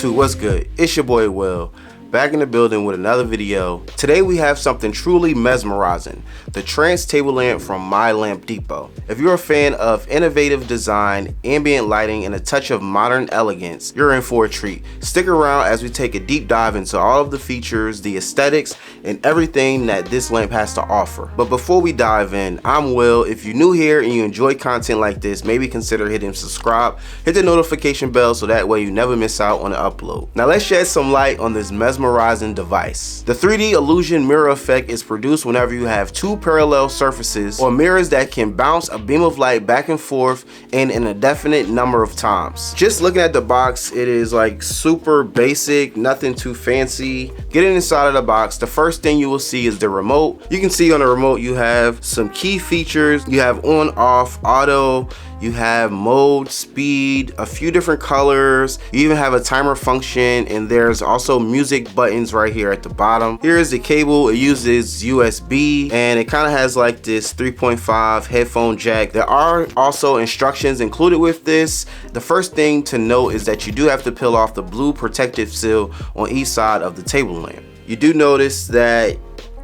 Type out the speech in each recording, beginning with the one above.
YouTube, what's good? It's your boy Will, back in the building with another video. Today we have something truly mesmerizing, the Trance Table Lamp from My Lamp Depot. If you're a fan of innovative design, ambient lighting, and a touch of modern elegance, you're in for a treat. Stick around as we take a deep dive into all of the features, the aesthetics, and everything that this lamp has to offer. But before we dive in, I'm Will. If you're new here and you enjoy content like this, maybe consider hitting subscribe, hit the notification bell so that way you never miss out on an upload. Now let's shed some light on this mesmerizing device. The 3D illusion mirror effect is produced whenever you have two parallel surfaces or mirrors that can bounce a beam of light back and forth in an indefinite number of times. Just looking at the box, it is like super basic, nothing too fancy. Getting inside of the box, the first thing you will see is the remote. You can see on the remote you have some key features. You have on, off, auto, you have mode, speed, a few different colors. You even have a timer function, and there's also music buttons right here at the bottom. Here is the cable. It uses USB, and it kind of has like this 3.5 headphone jack. There are also instructions included with this. The first thing to note is that you do have to peel off the blue protective seal on each side of the table lamp. You do notice that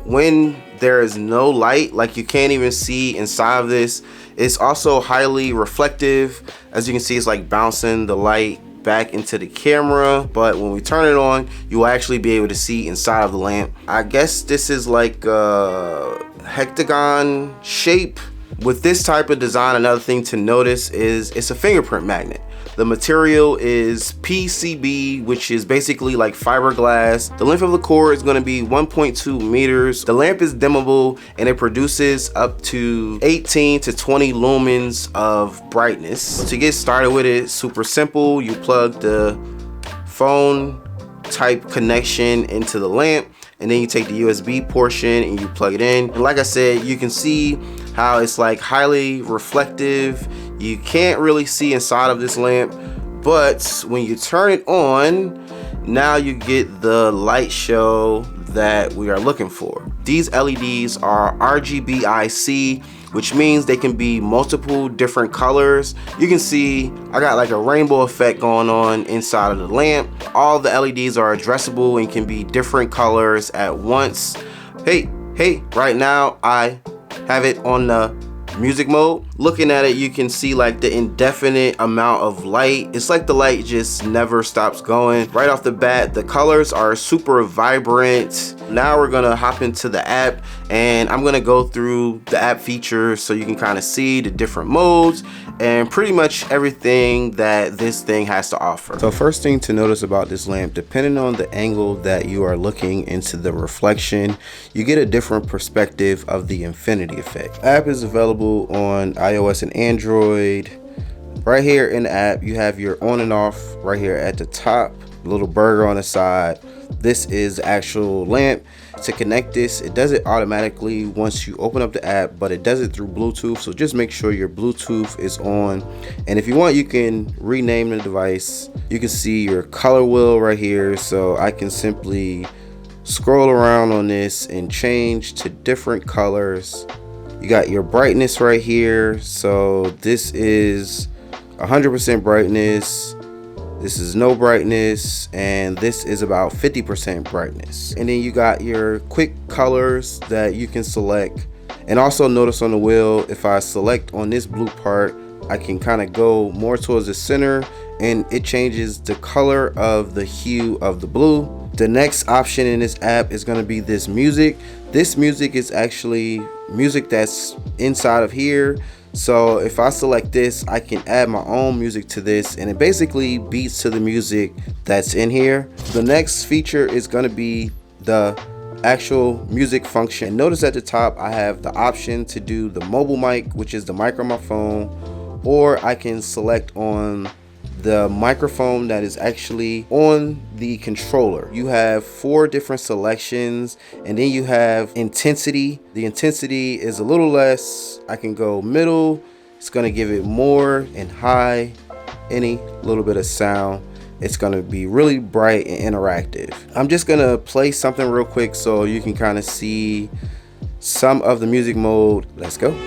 when there is no light, like you can't even see inside of this, it's also highly reflective. As you can see, it's like bouncing the light back into the camera, but when we turn it on, you will actually be able to see inside of the lamp. I guess this is like a hexagon shape. With this type of design, another thing to notice is it's a fingerprint magnet. The material is PCB, which is basically like fiberglass. The length of the cord is going to be 1.2 meters. The lamp is dimmable and it produces up to 18 to 20 lumens of brightness. So to get started with it, super simple. You plug the phone type connection into the lamp, and then you take the USB portion and you plug it in. And like I said, you can see how it's like highly reflective. You can't really see inside of this lamp, but when you turn it on, now you get the light show that we are looking for. These LEDs are RGBIC, which means they can be multiple different colors. You can see I got like a rainbow effect going on inside of the lamp. All the LEDs are addressable and can be different colors at once. Hey, right now I have it on the music mode. Looking at it, you can see like the indefinite amount of light. It's like the light just never stops going. Right off the bat, the colors are super vibrant. Now we're gonna hop into the app, and I'm gonna go through the app features so you can kind of see the different modes and pretty much everything that this thing has to offer. So first thing to notice about this lamp, depending on the angle that you are looking into the reflection, you get a different perspective of the infinity effect. The app is available on iOS and Android. Right here in the app, you have your on and off right here at the top, little burger on the side. This is the actual lamp. To connect this, it does it automatically once you open up the app, but it does it through Bluetooth, so just make sure your Bluetooth is on. And if you want, you can rename the device. You can see your color wheel right here, so I can simply scroll around on this and change to different colors. You got your brightness right here, so this is 100% brightness, this is no brightness, and this is about 50% brightness. And then you got your quick colors that you can select. And also notice on the wheel, if I select on this blue part, I can kind of go more towards the center, and it changes the color of the hue of the blue. The next option in this app is going to be this music. This music is actually music that's inside of here. So if I select this, I can add my own music to this, and it basically beats to the music that's in here. The next feature is going to be the actual music function. Notice at the top I have the option to do the mobile mic, which is the mic on my phone, or I can select on the microphone that is actually on the controller. You have 4 different selections, and then you have intensity. The intensity is a little less. I can go middle. It's going to give it more, and high, any little bit of sound. It's going to be really bright and interactive. I'm just going to play something real quick so you can kind of see some of the music mode. Let's go.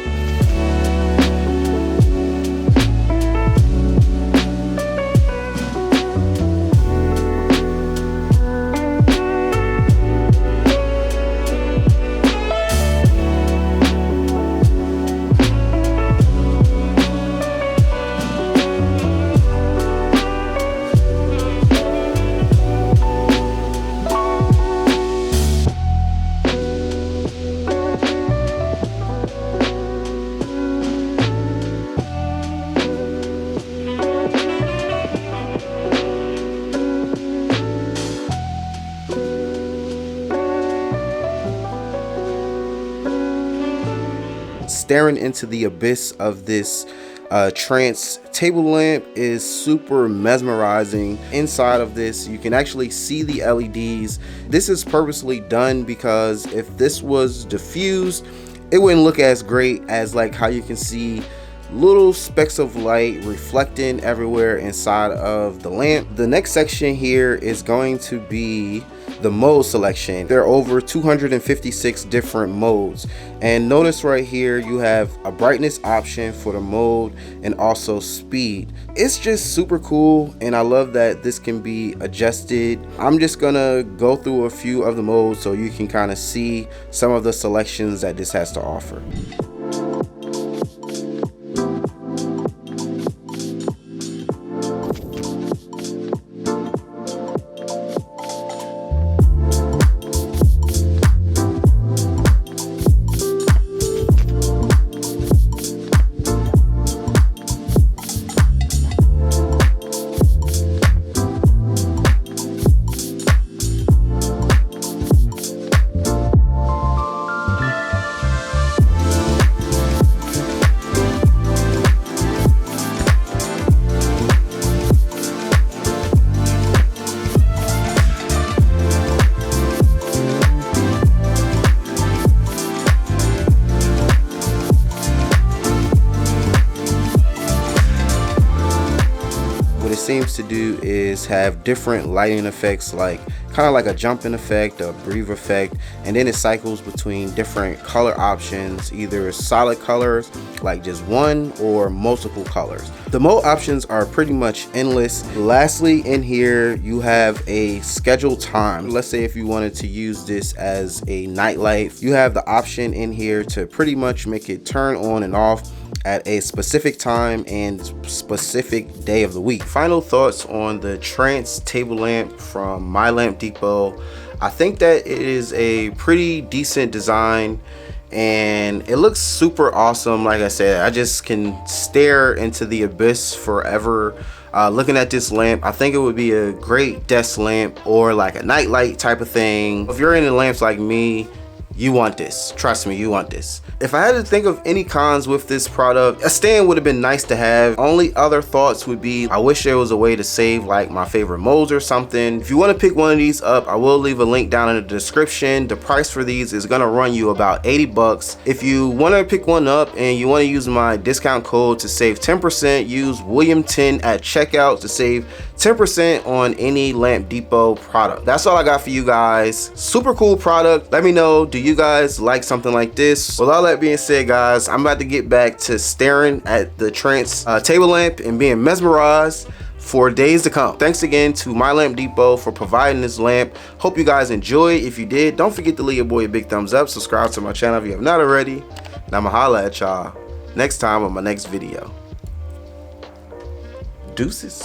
staring into the abyss of this Trance Table Lamp is super mesmerizing. Inside of this, you can actually see the LEDs. This is purposely done because if this was diffused, it wouldn't look as great as like how you can see little specks of light reflecting everywhere inside of the lamp. The next section here is going to be the mode selection. There are over 256 different modes, and notice right here you have a brightness option for the mode and also speed. It's just super cool, and I love that this can be adjusted. I'm just gonna go through a few of the modes so you can kind of see some of the selections that this has to offer. Seems to do is have different lighting effects, like kind of like a jumping effect, a breathe effect, and then it cycles between different color options, either solid colors like just one or multiple colors. The mode options are pretty much endless. Lastly, in here you have a scheduled time. Let's say if you wanted to use this as a nightlight, you have the option in here to pretty much make it turn on and off at a specific time and specific day of the week. Final thoughts on the Trance Table Lamp from My Lamp Depot. I think that it is a pretty decent design and it looks super awesome. Like I said, I just can stare into the abyss forever looking at this lamp. I think it would be a great desk lamp or like a nightlight type of thing. If you're into lamps like me, you want this. Trust me, you want this. If I had to think of any cons with this product, a stand would have been nice to have. Only other thoughts would be, I wish there was a way to save like my favorite modes or something. If you want to pick one of these up, I will leave a link down in the description. The price for these is gonna run you about 80 bucks. If you want to pick one up and you want to use my discount code to save 10%, use William10 at checkout to save 10% on any Lamp Depot product. That's all I got for you guys. Super cool product. Let me know, do you guys like something like this? With all that being said, guys, I'm about to get back to staring at the Trance Table Lamp and being mesmerized for days to come. Thanks again to My Lamp Depot for providing this lamp. Hope you guys enjoy. If you did, don't forget to leave your boy a big thumbs up. Subscribe to my channel if you have not already. And I'ma holla at y'all next time on my next video. Deuces.